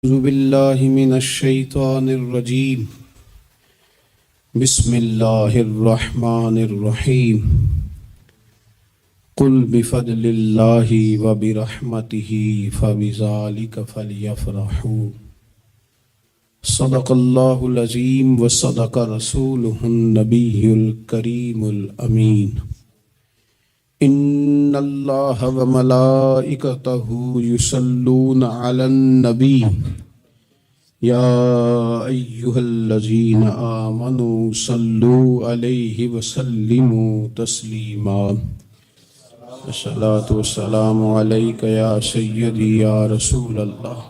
أعوذ بالله من الشيطان الرجيم بسم الله الرحمن الرحيم قل بفضل الله وبرحمته فبذلك فليفرحوا صدق الله العظيم وصدق رسوله النبي الكريم الأمين ان اللہ وملائکتہ یصلون علی النبی یا ایہا الذین آمنوا صلوا علیہ وسلموا تسلیما الصلاۃ والسلام علیک یا سیدی یا رسول اللہ۔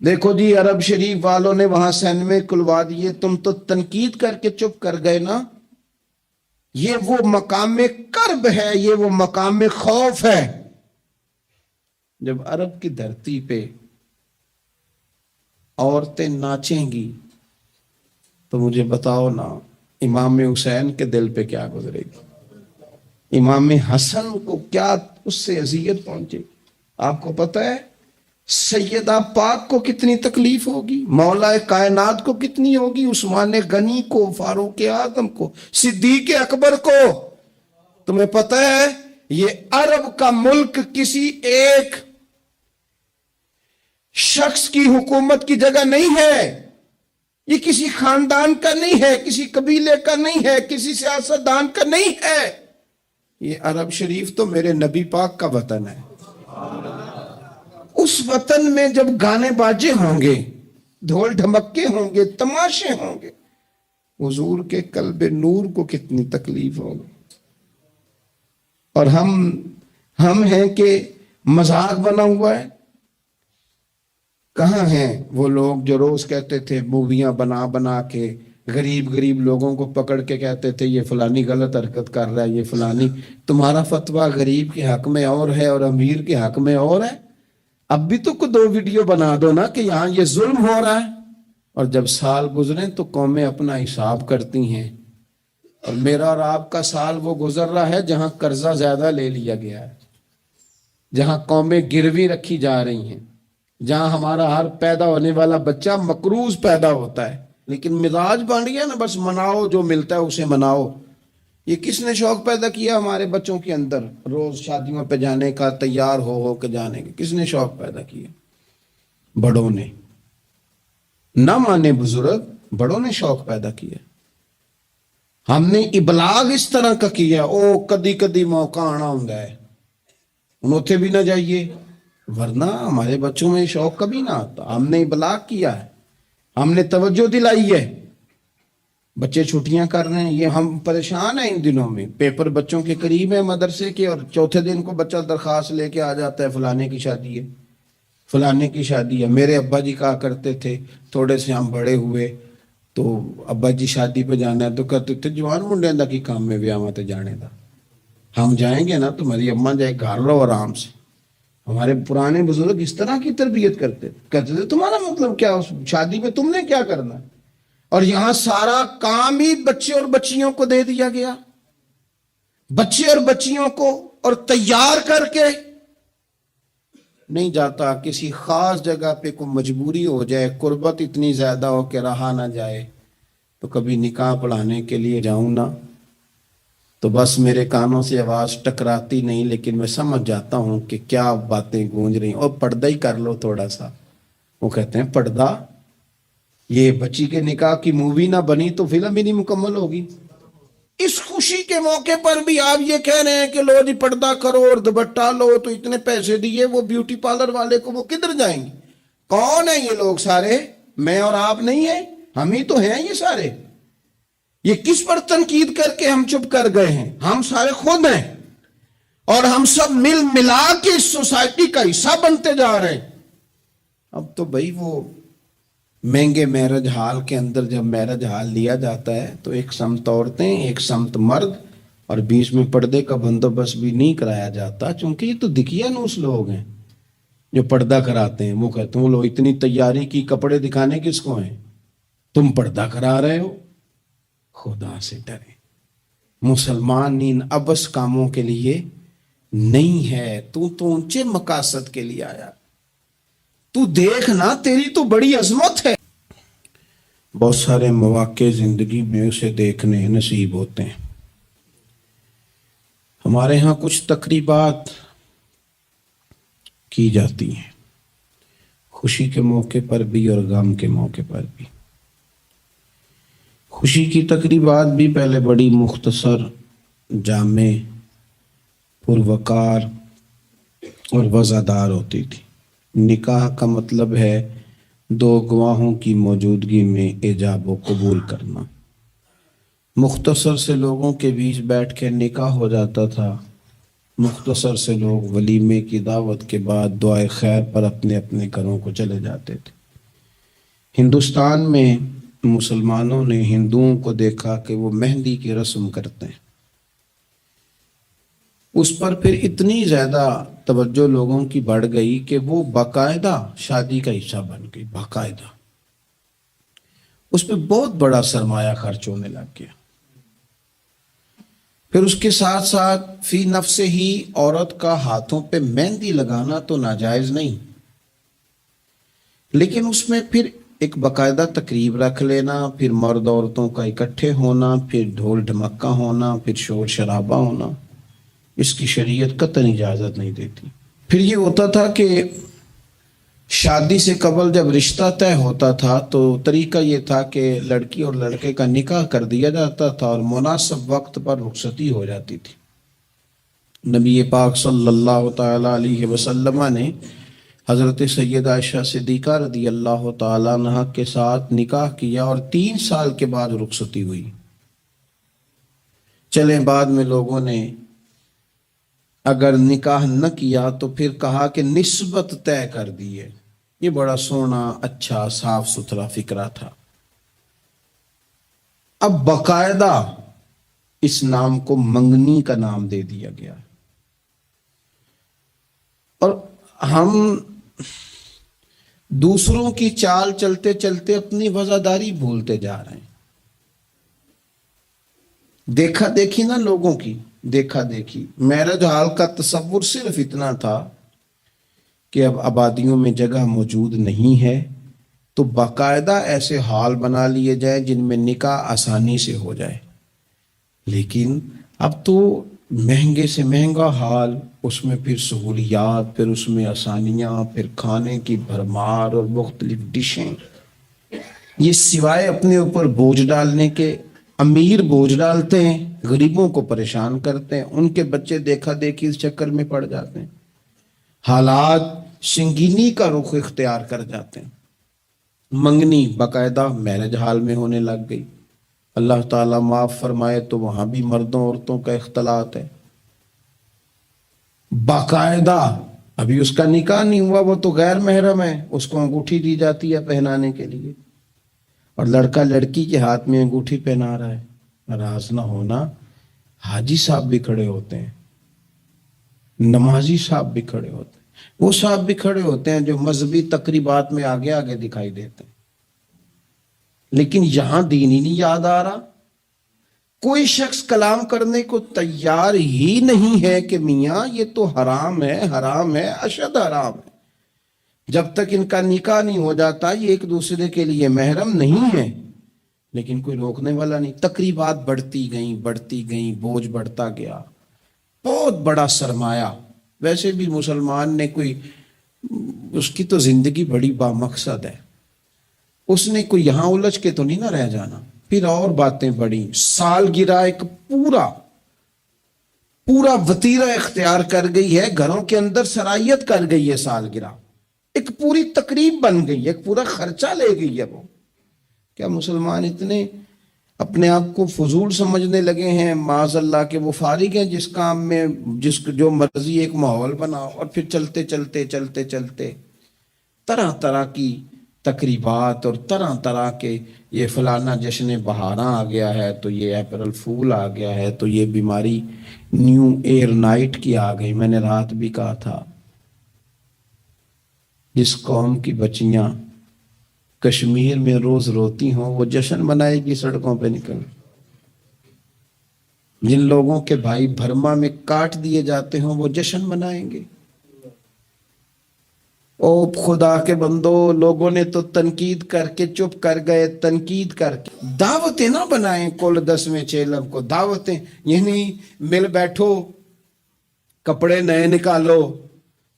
دیکھو جی، عرب شریف والوں نے وہاں سینمے کھلوا دیے، تم تو تنقید کر کے چپ کر گئے نا۔ یہ وہ مقام کرب ہے، یہ وہ مقام خوف ہے۔ جب عرب کی دھرتی پہ عورتیں ناچیں گی تو مجھے بتاؤ نا، امام حسین کے دل پہ کیا گزرے گی؟ امام حسن کو کیا اس سے اذیت پہنچے؟ آپ کو پتہ ہے سیدہ پاک کو کتنی تکلیف ہوگی، مولا کائنات کو کتنی ہوگی، عثمان غنی کو، فاروق اعظم کو، صدیق اکبر کو۔ تمہیں پتہ ہے یہ عرب کا ملک کسی ایک شخص کی حکومت کی جگہ نہیں ہے، یہ کسی خاندان کا نہیں ہے، کسی قبیلے کا نہیں ہے، کسی سیاستدان کا نہیں ہے۔ یہ عرب شریف تو میرے نبی پاک کا وطن ہے۔ اس وطن میں جب گانے باجے ہوں گے، ڈھول ڈھمکے ہوں گے، تماشے ہوں گے، حضور کے قلب نور کو کتنی تکلیف ہوگی۔ اور ہم ہیں کہ مذاق بنا ہوا ہے۔ کہاں ہیں وہ لوگ جو روز کہتے تھے موویاں بنا بنا کے غریب لوگوں کو پکڑ کے کہتے تھے یہ فلانی غلط حرکت کر رہا ہے، یہ فلانی۔ تمہارا فتویٰ غریب کے حق میں اور ہے اور امیر کے حق میں اور ہے۔ اب بھی تو کوئی 2 ویڈیو بنا دو نا کہ یہاں یہ ظلم ہو رہا ہے۔ اور جب سال گزریں تو قومیں اپنا حساب کرتی ہیں، اور میرا اور آپ کا سال وہ گزر رہا ہے جہاں قرضہ زیادہ لے لیا گیا ہے، جہاں قومیں گروی رکھی جا رہی ہیں، جہاں ہمارا ہر پیدا ہونے والا بچہ مقروض پیدا ہوتا ہے، لیکن مزاج بن گیا نا، بس مناؤ، جو ملتا ہے اسے مناؤ۔ یہ کس نے شوق پیدا کیا ہمارے بچوں کے اندر روز شادیوں پہ جانے کا، تیار ہو کے جانے کا؟ کس نے شوق پیدا کیا؟ بڑوں نے۔ نہ مانے بزرگ، بڑوں نے شوق پیدا کیا۔ ہم نے ابلاغ اس طرح کا کیا، او کدی کدی موقع آنا ہوں ہے، انہوں بھی نہ جائیے، ورنہ ہمارے بچوں میں شوق کبھی نہ آتا۔ ہم نے ابلاغ کیا ہے، ہم نے توجہ دلائی ہے۔ بچے چھٹیاں کر رہے ہیں، یہ ہم پریشان ہیں ان دنوں میں۔ پیپر بچوں کے قریب ہیں مدرسے کے، اور چوتھے دن کو بچہ درخواست لے کے آ جاتا ہے فلانے کی شادی ہے، فلانے کی شادی ہے۔ میرے ابا جی کہا کرتے تھے، تھوڑے سے ہم بڑے ہوئے تو ابا جی شادی پہ جانا ہے تو کہتے تھے جوان منڈے دا کی کام میں بیاہ تے جانے دا، ہم جائیں گے نا تمہاری اماں جائے گھر رہو آرام سے۔ ہمارے پرانے بزرگ اس طرح کی تربیت کرتے تھے، کہتے تھے تمہارا مطلب کیا، اس شادی پہ تم نے کیا کرنا ہے؟ اور یہاں سارا کام ہی بچے اور بچیوں کو دے دیا گیا، بچے اور بچیوں کو، اور تیار کر کے نہیں جاتا۔ کسی خاص جگہ پہ کوئی مجبوری ہو جائے، قربت اتنی زیادہ ہو کہ رہا نہ جائے، تو کبھی نکاح پڑھانے کے لیے جاؤں نا تو بس میرے کانوں سے آواز ٹکراتی نہیں، لیکن میں سمجھ جاتا ہوں کہ کیا باتیں گونج رہی ہیں۔ اور پردہ ہی کر لو تھوڑا سا، وہ کہتے ہیں پردہ، یہ بچی کے نکاح کی مووی نہ بنی تو فلم بھی نہیں مکمل ہوگی۔ اس خوشی کے موقع پر بھی آپ یہ کہہ رہے ہیں کہ لو جی پردہ کرو اور دوپٹہ لو، تو اتنے پیسے دیے وہ بیوٹی پارلر والے کو، وہ کدھر جائیں گے؟ کون ہیں یہ لوگ سارے؟ میں اور آپ نہیں ہیں، ہم ہی تو ہیں یہ سارے۔ یہ کس پر تنقید کر کے ہم چپ کر گئے ہیں؟ ہم سارے خود ہیں، اور ہم سب مل ملا کے اس سوسائٹی کا حصہ بنتے جا رہے ہیں۔ اب تو بھائی وہ مہنگے میرج ہال کے اندر جب میرج ہال لیا جاتا ہے تو ایک سمت عورتیں، ایک سمت مرد، اور بیچ میں پردے کا بندوبست بھی نہیں کرایا جاتا، چونکہ یہ تو دکھیا نوس لوگ ہیں جو پردہ کراتے ہیں۔ وہ کہتے ہیں وہ لوگ اتنی تیاری کی، کپڑے دکھانے کس کو ہیں؟ تم پردہ کرا رہے ہو۔ خدا سے ڈریں، مسلمان ان ابس کاموں کے لیے نہیں ہے، تو اونچے مقاصد کے لیے آیا، تو دیکھنا تیری تو بڑی عظمت ہے۔ بہت سارے مواقع زندگی میں اسے دیکھنے نصیب ہوتے ہیں۔ ہمارے ہاں کچھ تقریبات کی جاتی ہیں، خوشی کے موقع پر بھی اور غم کے موقع پر بھی۔ خوشی کی تقریبات بھی پہلے بڑی مختصر، جامع، پروقار اور وزادار ہوتی تھی۔ نکاح کا مطلب ہے دو گواہوں کی موجودگی میں ایجاب و قبول کرنا۔ مختصر سے لوگوں کے بیچ بیٹھ کے نکاح ہو جاتا تھا، مختصر سے لوگ ولیمے کی دعوت کے بعد دعائے خیر پر اپنے اپنے گھروں کو چلے جاتے تھے۔ ہندوستان میں مسلمانوں نے ہندوؤں کو دیکھا کہ وہ مہندی کی رسم کرتے ہیں، اس پر پھر اتنی زیادہ توجہ لوگوں کی بڑھ گئی کہ وہ باقاعدہ شادی کا حصہ بن گئی، باقاعدہ اس پہ بہت بڑا سرمایہ خرچ ہونے لگ گیا۔ پھر اس کے ساتھ ساتھ فی نفس ہی عورت کا ہاتھوں پہ مہندی لگانا تو ناجائز نہیں، لیکن اس میں پھر ایک باقاعدہ تقریب رکھ لینا، پھر مرد عورتوں کا اکٹھے ہونا، پھر ڈھول ڈھمکا ہونا، پھر شور شرابہ ہونا، اس کی شریعت قطعاً اجازت نہیں دیتی۔ پھر یہ ہوتا تھا کہ شادی سے قبل جب رشتہ طے ہوتا تھا تو طریقہ یہ تھا کہ لڑکی اور لڑکے کا نکاح کر دیا جاتا تھا اور مناسب وقت پر رخصتی ہو جاتی تھی۔ نبی پاک صلی اللہ تعالی علیہ وسلم نے حضرت سیدہ عائشہ صدیقہ رضی اللہ تعالیٰ عنہ کے ساتھ نکاح کیا اور 3 سال کے بعد رخصتی ہوئی۔ چلیں بعد میں لوگوں نے اگر نکاح نہ کیا تو پھر کہا کہ نسبت طے کر دی ہے۔ یہ بڑا سونا، اچھا، صاف ستھرا فکرہ تھا۔ اب باقاعدہ اس نام کو منگنی کا نام دے دیا گیا، اور ہم دوسروں کی چال چلتے چلتے اپنی وفاداری بھولتے جا رہے ہیں۔ دیکھا دیکھی نا لوگوں کی، دیکھا دیکھی۔ میرج ہال کا تصور صرف اتنا تھا کہ اب آبادیوں میں جگہ موجود نہیں ہے تو باقاعدہ ایسے ہال بنا لیے جائیں جن میں نکاح آسانی سے ہو جائے، لیکن اب تو مہنگے سے مہنگا ہال، اس میں پھر سہولیات، پھر اس میں آسانیاں، پھر کھانے کی بھرمار اور مختلف ڈشیں، یہ سوائے اپنے اوپر بوجھ ڈالنے کے، امیر بوجھ ڈالتے ہیں، غریبوں کو پریشان کرتے ہیں، ان کے بچے دیکھا دیکھی اس چکر میں پڑ جاتے ہیں، حالات سنگینی کا رخ اختیار کر جاتے ہیں۔ منگنی باقاعدہ میرج ہال میں ہونے لگ گئی۔ اللہ تعالیٰ معاف فرمائے تو وہاں بھی مردوں عورتوں کا اختلاط ہے باقاعدہ۔ ابھی اس کا نکاح نہیں ہوا، وہ تو غیر محرم ہے، اس کو انگوٹھی دی جاتی ہے پہنانے کے لیے، اور لڑکا لڑکی کے ہاتھ میں انگوٹھی پہنا رہا ہے۔ ناراض نہ ہونا، حاجی صاحب بھی کھڑے ہوتے ہیں، نمازی صاحب بھی کھڑے ہوتے ہیں، وہ صاحب بھی کھڑے ہوتے ہیں جو مذہبی تقریبات میں آگے آگے دکھائی دیتے ہیں، لیکن یہاں دین ہی نہیں یاد آ رہا۔ کوئی شخص کلام کرنے کو تیار ہی نہیں ہے کہ میاں یہ تو حرام ہے، حرام ہے، اشد حرام ہے۔ جب تک ان کا نکاح نہیں ہو جاتا یہ ایک دوسرے کے لیے محرم نہیں ہے، لیکن کوئی روکنے والا نہیں۔ تقریبات بڑھتی گئیں، بوجھ بڑھتا گیا، بہت بڑا سرمایہ۔ ویسے بھی مسلمان نے کوئی، اس کی تو زندگی بڑی بامقصد ہے، اس نے کوئی یہاں الجھ کے تو نہیں نہ رہ جانا۔ پھر اور باتیں بڑی، سالگرہ ایک پورا وتیرہ اختیار کر گئی ہے، گھروں کے اندر سرائیت کر گئی ہے سالگرہ، ایک پوری تقریب بن گئی ہے، ایک پورا خرچہ لے گئی ہے وہ۔ کیا مسلمان اتنے اپنے آپ کو فضول سمجھنے لگے ہیں معاذ اللہ کہ وہ فارغ ہیں جس کام میں جو مرضی ایک ماحول بناؤ، اور پھر چلتے چلتے طرح طرح کی تقریبات اور طرح طرح کے، یہ فلانا جشن بہاراں آ گیا ہے تو یہ اپریل فول آ گیا ہے تو یہ بیماری نیو ایئر نائٹ کی آ گئی۔ میں نے رات بھی کہا تھا جس قوم کی بچیاں کشمیر میں روز روتی ہوں وہ جشن منائے گی سڑکوں پہ نکل، جن لوگوں کے بھائی برما میں کاٹ دیے جاتے ہوں وہ جشن منائیں گے. او خدا کے بندو، لوگوں نے تو تنقید کر کے چپ کر گئے، تنقید کر کے. دعوتیں نہ بنائیں کل 10ویں چیلم کو، دعوتیں یعنی مل بیٹھو، کپڑے نئے نکالو،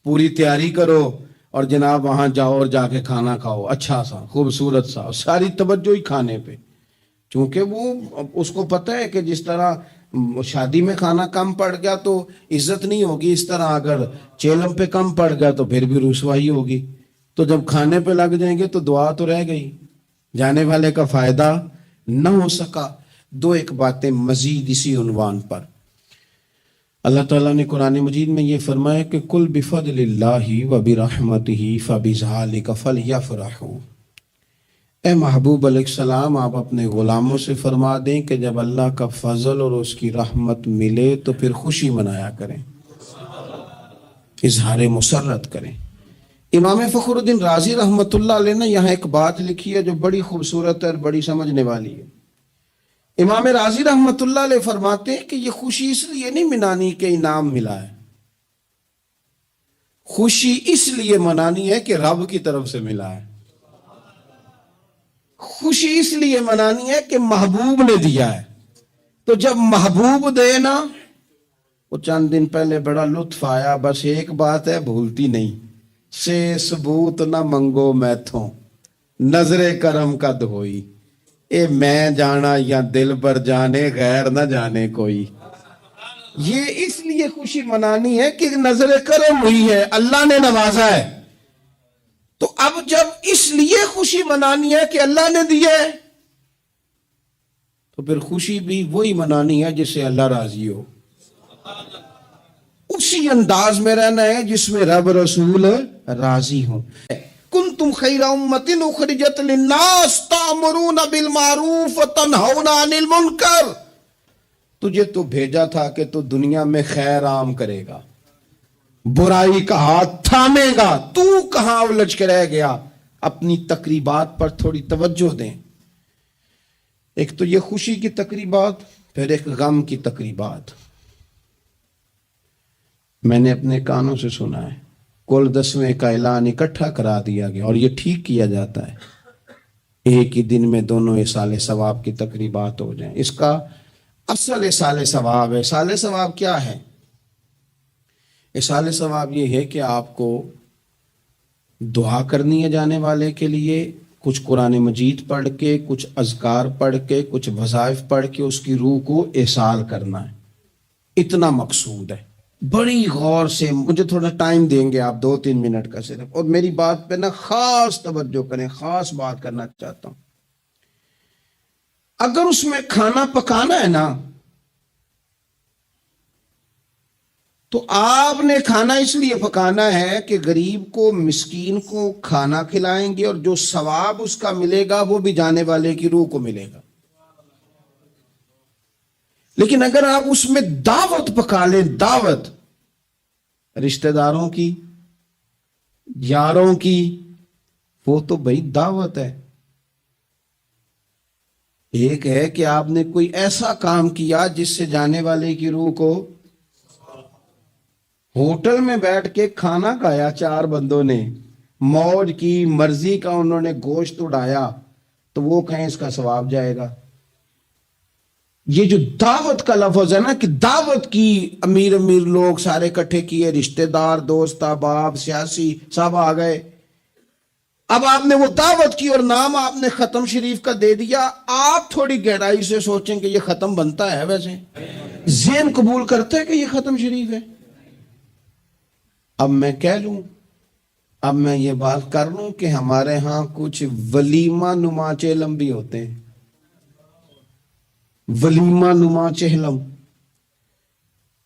پوری تیاری کرو اور جناب وہاں جاؤ اور جا کے کھانا کھاؤ اچھا سا خوبصورت سا، ساری توجہ ہی کھانے پہ. چونکہ وہ اس کو پتہ ہے کہ جس طرح شادی میں کھانا کم پڑ گیا تو عزت نہیں ہوگی، اس طرح اگر چیلم پہ کم پڑ گیا تو پھر بھی رسوائی ہوگی. تو جب کھانے پہ لگ جائیں گے تو دعا تو رہ گئی، جانے والے کا فائدہ نہ ہو سکا. دو ایک باتیں مزید اسی عنوان پر. اللہ تعالیٰ نے قرآن مجید میں یہ فرمایا کہ کل بفضل اللہ و برحمتہ فبذالک فلیفرحوا. اے محبوب علیہ السلام، آپ اپنے غلاموں سے فرما دیں کہ جب اللہ کا فضل اور اس کی رحمت ملے تو پھر خوشی منایا کریں، اظہار مسرت کریں. امام فخر الدین رازی رحمۃ اللہ علیہ نے یہاں ایک بات لکھی ہے جو بڑی خوبصورت ہے اور بڑی سمجھنے والی ہے. امام رازی رحمۃ اللہ علیہ فرماتے ہیں کہ یہ خوشی اس لیے نہیں منانی کہ انعام ملا ہے، خوشی اس لیے منانی ہے کہ رب کی طرف سے ملا ہے. خوشی اس لیے منانی ہے کہ محبوب نے دیا ہے. تو جب محبوب دے نا، وہ چند دن پہلے بڑا لطف آیا، بس ایک بات ہے بھولتی نہیں، سے ثبوت نہ منگو میتھوں، نظر کرم کا دھوئی. اے میں جانا یا دل پر جانے، غیر نہ جانے کوئی. یہ اس لیے خوشی منانی ہے کہ نظر کرم ہوئی ہے، اللہ نے نوازا ہے. تو اب جب اس لیے خوشی منانی ہے کہ اللہ نے دی ہے تو پھر خوشی بھی وہی منانی ہے جس سے اللہ راضی ہو، اسی انداز میں رہنا ہے جس میں رب رسول راضی ہوں. کنتم خیر امۃ اخرجت للناس تأمرون بالمعروف وتنہون عن المنکر. تجھے تو بھیجا تھا کہ تو دنیا میں خیر عام کرے گا، برائی کا ہاتھ تھامے گا. تو کہاں الجھ کے رہ گیا؟ اپنی تقریبات پر تھوڑی توجہ دیں. ایک تو یہ خوشی کی تقریبات، پھر ایک غم کی تقریبات. میں نے اپنے کانوں سے سنا ہے کل 10ویں کا اعلان اکٹھا کرا دیا گیا، اور یہ ٹھیک کیا جاتا ہے، ایک ہی دن میں دونوں اصال ثواب کی تقریبات ہو جائیں. اس کا اصل اصال ثواب ہے. اصال ثواب کیا ہے؟ اصال ثواب یہ ہے کہ آپ کو دعا کرنی ہے جانے والے کے لیے، کچھ قرآن مجید پڑھ کے، کچھ اذکار پڑھ کے، کچھ وظائف پڑھ کے اس کی روح کو اصال کرنا ہے. اتنا مقصود ہے. بڑی غور سے، مجھے تھوڑا ٹائم دیں گے آپ 2-3 منٹ کا صرف، اور میری بات پہ نا خاص توجہ کریں، خاص بات کرنا چاہتا ہوں. اگر اس میں کھانا پکانا ہے نا تو آپ نے کھانا اس لیے پکانا ہے کہ غریب کو، مسکین کو کھانا کھلائیں گے، اور جو ثواب اس کا ملے گا وہ بھی جانے والے کی روح کو ملے گا. لیکن اگر آپ اس میں دعوت پکا لیں، دعوت رشتہ داروں کی، یاروں کی، وہ تو بھائی دعوت ہے. ایک ہے کہ آپ نے کوئی ایسا کام کیا جس سے جانے والے کی روح کو، ہوٹل میں بیٹھ کے کھانا کھایا 4 بندوں نے، موج کی، مرضی کا انہوں نے گوشت اڑایا، تو وہ کہیں اس کا ثواب جائے گا. یہ جو دعوت کا لفظ ہے نا کہ دعوت کی، امیر لوگ سارے اکٹھے کیے، رشتہ دار، دوست احباب، سیاسی سب آ گئے. اب آپ نے وہ دعوت کی اور نام آپ نے ختم شریف کا دے دیا. آپ تھوڑی گہرائی سے سوچیں کہ یہ ختم بنتا ہے؟ ویسے ذہن قبول کرتا ہے کہ یہ ختم شریف ہے؟ اب میں کہہ لوں، اب میں یہ بات کر لوں کہ ہمارے ہاں کچھ ولیمہ نما چہلم بھی ہوتے ہیں. ولیمہ نما چہلم،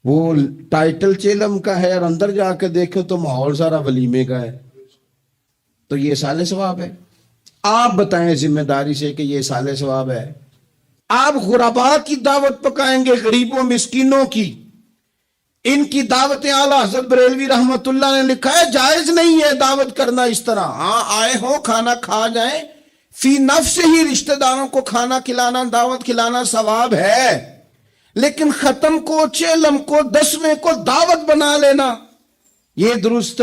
وہ ٹائٹل چہلم کا ہے اور اندر جا کے دیکھو تو ماحول سارا ولیمے کا ہے. تو یہ اصال ثواب ہے؟ آپ بتائیں ذمہ داری سے کہ یہ اصال ثواب ہے؟ آپ غرباء کی دعوت پکائیں گے، غریبوں مسکینوں کی، ان کی دعوتیں. اعلیٰ حضرت بریلوی رحمت اللہ نے لکھا ہے جائز نہیں ہے دعوت کرنا اس طرح. ہاں آئے ہوں کھانا کھا جائیں، فی نفس ہی رشتہ داروں کو کھانا کھلانا، دعوت کھلانا ثواب ہے، لیکن ختم کو چیلم کو 10ویں کو دعوت بنا لینا یہ درست،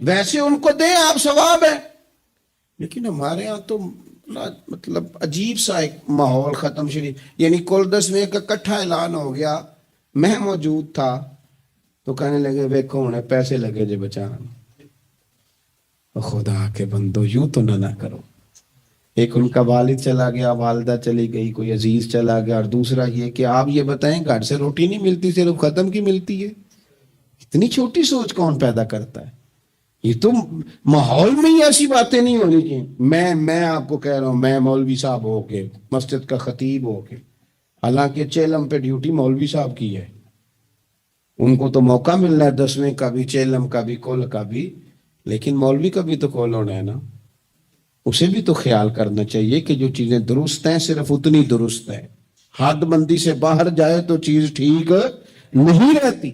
ویسے ان کو دیں آپ ثواب ہے، لیکن ہمارے ہاں تو مطلب عجیب سا ایک ماحول ختم شریف، یعنی کل 10ویں کا اکٹھا اعلان ہو گیا، میں موجود تھا تو کہنے لگے ویکھو انہیں پیسے لگے جے بچانا، خدا کے بندو یوں تو نہ کرو۔ ایک ان کا والد چلا گیا، والدہ چلی گئی، کوئی عزیز چلا گیا، اور دوسرا یہ کہ آپ یہ بتائیں گھر سے روٹی نہیں ملتی، صرف ختم کی ملتی ہے۔ اتنی چھوٹی سوچ کون پیدا کرتا ہے؟ یہ تو ماحول میں ہی ایسی باتیں نہیں ہونی چاہیے۔ میں آپ کو کہہ رہا ہوں، میں مولوی صاحب ہو کے، مسجد کا خطیب ہو کے، حالانکہ چیلم پہ ڈیوٹی مولوی صاحب کی ہے، ان کو تو موقع ملنا ہے 10ویں کا بھی، چیلم کا بھی، کل کا بھی، لیکن مولوی کا بھی تو کول ہونا ہے نا، اسے بھی تو خیال کرنا چاہیے کہ جو چیزیں درست ہیں صرف اتنی درست ہے، حد بندی سے باہر جائے تو چیز ٹھیک نہیں رہتی۔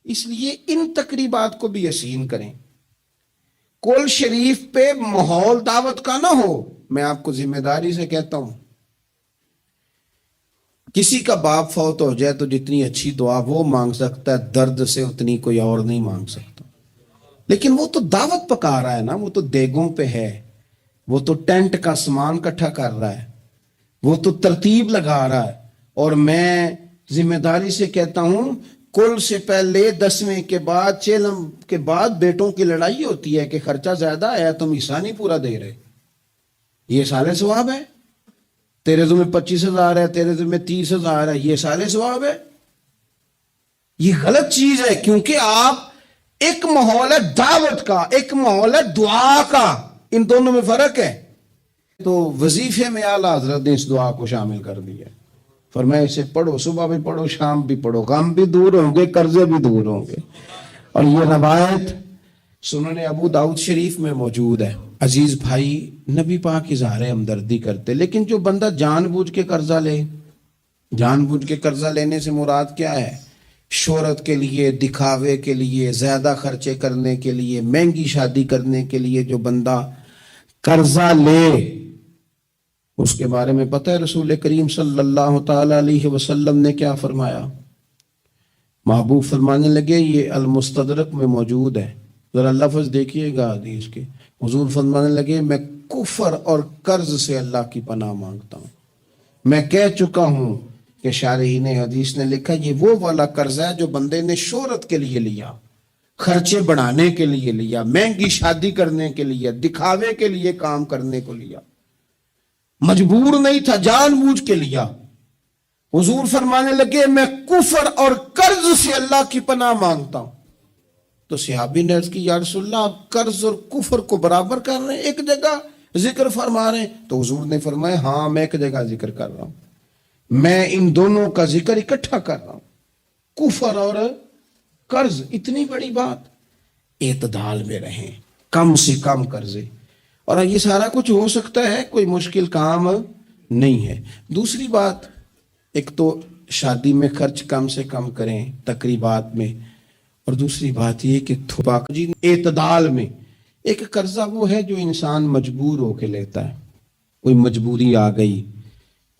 اس لیے ان تقریبات کو بھی یقین کریں۔ کل شریف پہ ماحول دعوت کا نہ ہو، میں آپ کو ذمہ داری سے کہتا ہوں، کسی کا باپ فوت ہو جائے تو جتنی اچھی دعا وہ مانگ سکتا ہے، درد سے اتنی کوئی اور نہیں مانگ سکتا، لیکن وہ تو دعوت پکا رہا ہے نا، وہ تو دیگوں پہ ہے، وہ تو ٹینٹ کا سامان اکٹھا کر رہا ہے، وہ تو ترتیب لگا رہا ہے، اور میں ذمہ داری سے کہتا ہوں کل سے پہلے 10ویں کے بعد چیلم کے بعد بیٹوں کی لڑائی ہوتی ہے کہ خرچہ زیادہ ہے، تم حصہ نہیں پورا دے رہے، یہ سالے ثواب ہے، تیرے ذمہ 25,000 ہے، تیرے ذمہ 30,000 ہے، یہ سالے ثواب ہے۔ یہ غلط چیز ہے، کیونکہ آپ ایک ماحول ہے دعوت کا، ایک ماحول ہے دعا کا، ان دونوں میں فرق ہے۔ تو وظیفے میں اعلیٰ حضرت نے اس دعا کو شامل کر دیا، فرمایا اسے پڑھو، صبح بھی پڑھو، شام بھی پڑھو، غم بھی دور ہوں گے، قرضے بھی دور ہوں گے۔ اور یہ روایت سنن ابو داؤد شریف میں موجود ہے۔ عزیز بھائی، نبی پاک اظہار ہمدردی کرتے، لیکن جو بندہ جان بوجھ کے قرضہ لے، جان بوجھ کے قرضہ لینے سے مراد کیا ہے؟ شہرت کے لیے، دکھاوے کے لیے، زیادہ خرچے کرنے کے لیے، مہنگی شادی کرنے کے لیے جو بندہ قرضہ لے، اس کے بارے میں پتہ ہے رسول کریم صلی اللہ تعالی علیہ وسلم نے کیا فرمایا؟ محبوب فرمانے لگے، یہ المستدرک میں موجود ہے، ذرا لفظ دیکھیے گا حدیث کے، حضور فرمانے لگے میں کفر اور قرض سے اللہ کی پناہ مانگتا ہوں۔ میں کہہ چکا ہوں کہ شارحین حدیث نے لکھا یہ وہ والا قرض ہے جو بندے نے شہرت کے لیے لیا، خرچے بڑھانے کے لیے لیا، مہنگی شادی کرنے کے لیے، دکھاوے کے لیے کام کرنے کو لیا، مجبور نہیں تھا، جان بوجھ کے لیا۔ حضور فرمانے لگے میں کفر اور قرض سے اللہ کی پناہ مانگتا ہوں۔ تو صحابی نے عرض کی یا رسول اللہ، آپ قرض اور کفر کو برابر کر رہے ہیں، ایک جگہ ذکر فرما رہے ہیں؟ تو حضور نے فرمایا ہاں میں ایک جگہ ذکر کر رہا ہوں، میں ان دونوں کا ذکر اکٹھا کر رہا ہوں، کفر اور قرض۔ اتنی بڑی بات، اعتدال میں رہیں، کم سے کم قرضے، اور یہ سارا کچھ ہو سکتا ہے، کوئی مشکل کام نہیں ہے۔ دوسری بات، ایک تو شادی میں خرچ کم سے کم کریں تقریبات میں، اور دوسری بات یہ کہ اعتدال میں۔ ایک قرضہ وہ ہے جو انسان مجبور ہو کے لیتا ہے، کوئی مجبوری آ گئی،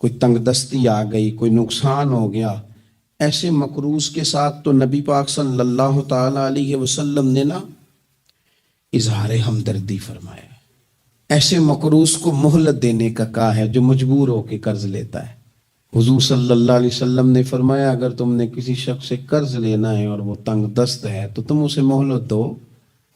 کوئی تنگ دستی آ گئی، کوئی نقصان ہو گیا، ایسے مقروض کے ساتھ تو نبی پاک صلی اللہ تعالی علیہ وسلم نے نا اظہار ہمدردی فرمایا، ایسے مقروض کو مہلت دینے کا کہا ہے جو مجبور ہو کے قرض لیتا ہے۔ حضور صلی اللہ علیہ وسلم نے فرمایا اگر تم نے کسی شخص سے قرض لینا ہے اور وہ تنگ دست ہے تو تم اسے مہلت دو،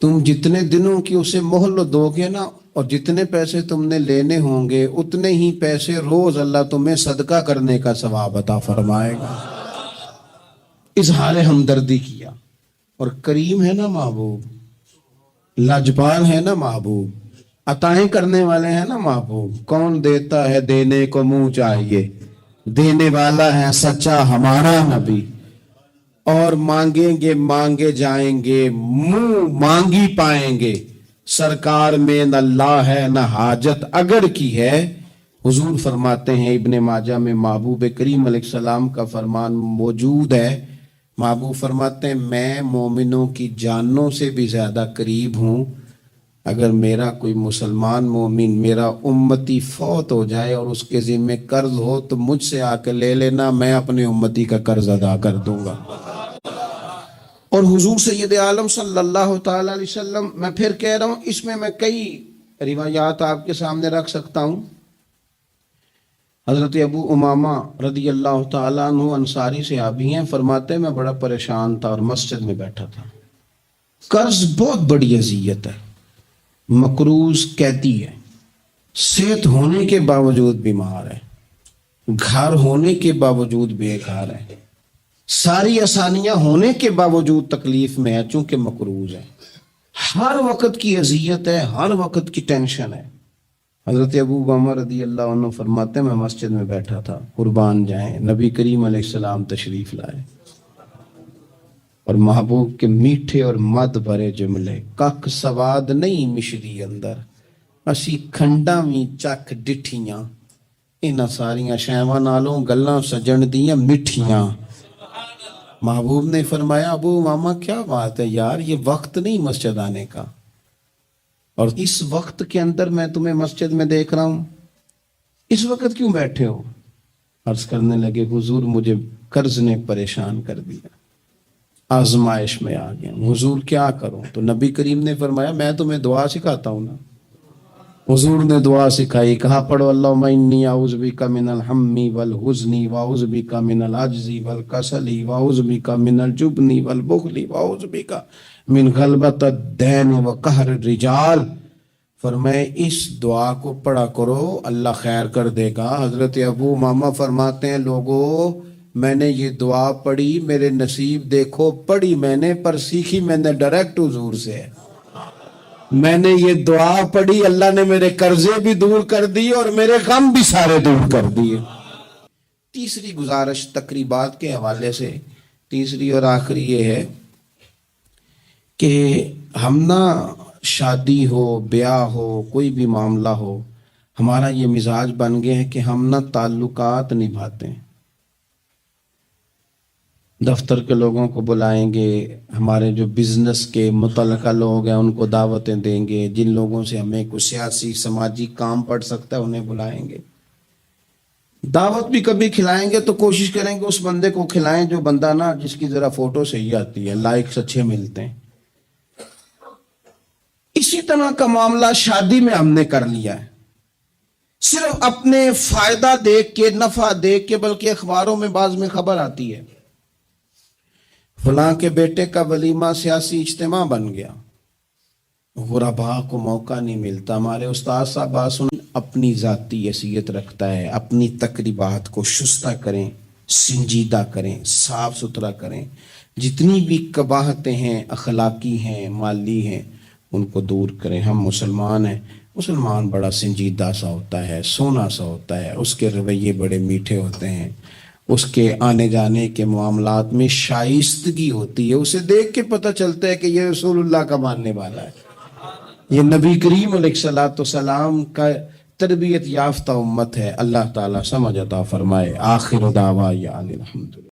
تم جتنے دنوں کی اسے مہلت دو گے نا، اور جتنے پیسے تم نے لینے ہوں گے اتنے ہی پیسے روز اللہ تمہیں صدقہ کرنے کا ثواب عطا فرمائے گا۔ اظہار ہمدردی کیا، اور کریم ہے نا محبوب، لاجبال ہے نا محبوب، عطائیں کرنے والے ہیں نا محبوب۔ کون دیتا ہے دینے کو منہ چاہیے، دینے والا ہے سچا ہمارا نبی، اور مانگیں گے مانگے جائیں گے، منہ مانگی پائیں گے، سرکار میں نہ لا ہے نہ حاجت اگر کی ہے۔ حضور فرماتے ہیں، ابن ماجہ میں محبوب کریم علیہ السلام کا فرمان موجود ہے، محبوب فرماتے ہیں میں مومنوں کی جانوں سے بھی زیادہ قریب ہوں اگر میرا کوئی مسلمان مومن میرا امتی فوت ہو جائے اور اس کے ذمہ قرض ہو تو مجھ سے آ کے لے لینا، میں اپنے امتی کا قرض ادا کر دوں گا۔ اور حضور سید عالم صلی اللہ تعالی علیہ وسلم، میں پھر کہہ رہا ہوں، اس میں کئی روایات آپ کے سامنے رکھ سکتا ہوں۔ حضرت ابو امامہ رضی اللہ تعالیٰ عنہ انصاری صحابی ہیں، فرماتے ہیں میں بڑا پریشان تھا اور مسجد میں بیٹھا تھا۔ قرض بہت بڑی اذیت ہے، مقروض قیدی ہے، صحت ہونے کے باوجود بیمار ہے، گھر ہونے کے باوجود بے گھر ہے، ساری آسانیاں ہونے کے باوجود تکلیف میں ہے، چونکہ مقروض ہے، ہر وقت کی اذیت ہے، ہر وقت کی ٹینشن ہے۔ حضرت ابو امامہ رضی اللہ عنہ فرماتے ہیں میں مسجد میں بیٹھا تھا، قربان جائیں نبی کریم علیہ السلام تشریف لائے اور محبوب کے میٹھے اور مد بھرے جملے، کک سواد نہیں مشری اندر، اسی کھنڈا میں چک ڈٹھیاں، انہاں ساریاں شیواں نالوں گلاں سجن دیاں مٹھیاں۔ محبوب نے فرمایا ابو امامہ کیا بات ہے یار، یہ وقت نہیں مسجد آنے کا، اور اس وقت کے اندر میں تمہیں مسجد میں دیکھ رہا ہوں، اس وقت کیوں بیٹھے ہو؟ عرض کرنے لگے حضور مجھے قرض نے پریشان کر دیا، آزمائش میں آ گیا، حضور کیا کروں؟ تو نبی کریم نے فرمایا میں تمہیں دعا سکھاتا ہوں نا۔ حضور نے دعا سکھائی، کہا پڑھو اللہم انی اعوذ بک من الہم والحزن واعوذ بک من العجز والکسل واعوذ بک من الجبن والبخل واعوذ بک من غلبۃ الدین وقہر الرجال۔ فرمائے اس دعا کو پڑھا کرو، اللہ خیر کر دے گا۔ حضرت ابو امامہ فرماتے ہیں لوگوں میں نے یہ دعا پڑھی، میرے نصیب دیکھو، پڑھی میں نے پر سیکھی میں نے ڈائریکٹ حضور سے ہے۔ میں نے یہ دعا پڑھی، اللہ نے میرے قرضے بھی دور کر دی اور میرے غم بھی سارے دور کر دیے۔ تیسری گزارش تقریبات کے حوالے سے، تیسری اور آخری یہ ہے کہ ہم نہ شادی ہو، بیاہ ہو، کوئی بھی معاملہ ہو، ہمارا یہ مزاج بن گیا ہے کہ ہم نہ تعلقات نبھاتے ہیں، دفتر کے لوگوں کو بلائیں گے، ہمارے جو بزنس کے متعلقہ لوگ ہیں ان کو دعوتیں دیں گے، جن لوگوں سے ہمیں کوئی سیاسی سماجی کام پڑ سکتا ہے انہیں بلائیں گے، دعوت بھی کبھی کھلائیں گے تو کوشش کریں گے اس بندے کو کھلائیں جو بندہ نا جس کی ذرا فوٹو صحیح آتی ہے، لائکس اچھے ملتے ہیں۔ اسی طرح کا معاملہ شادی میں ہم نے کر لیا ہے، صرف اپنے فائدہ دیکھ کے، نفع دیکھ کے، بلکہ اخباروں میں بعض میں خبر آتی ہے فلاں کے بیٹے کا ولیمہ سیاسی اجتماع بن گیا، غرباء کو موقع نہیں ملتا۔ ہمارے استاد صاحب اپنی ذاتی حیثیت رکھتا ہے، اپنی تقریبات کو شستہ کریں، سنجیدہ کریں، صاف ستھرا کریں، جتنی بھی قباحتیں ہیں، اخلاقی ہیں، مالی ہیں، ان کو دور کریں۔ ہم مسلمان ہیں، مسلمان بڑا سنجیدہ سا ہوتا ہے، سونا سا ہوتا ہے، اس کے رویے بڑے میٹھے ہوتے ہیں، اس کے آنے جانے کے معاملات میں شائستگی ہوتی ہے، اسے دیکھ کے پتہ چلتا ہے کہ یہ رسول اللہ کا ماننے والا ہے، یہ نبی کریم علیہ السلام کا تربیت یافتہ امت ہے۔ اللہ تعالیٰ سمجھ عطا فرمائے۔ آخر دعوانا الحمدللہ۔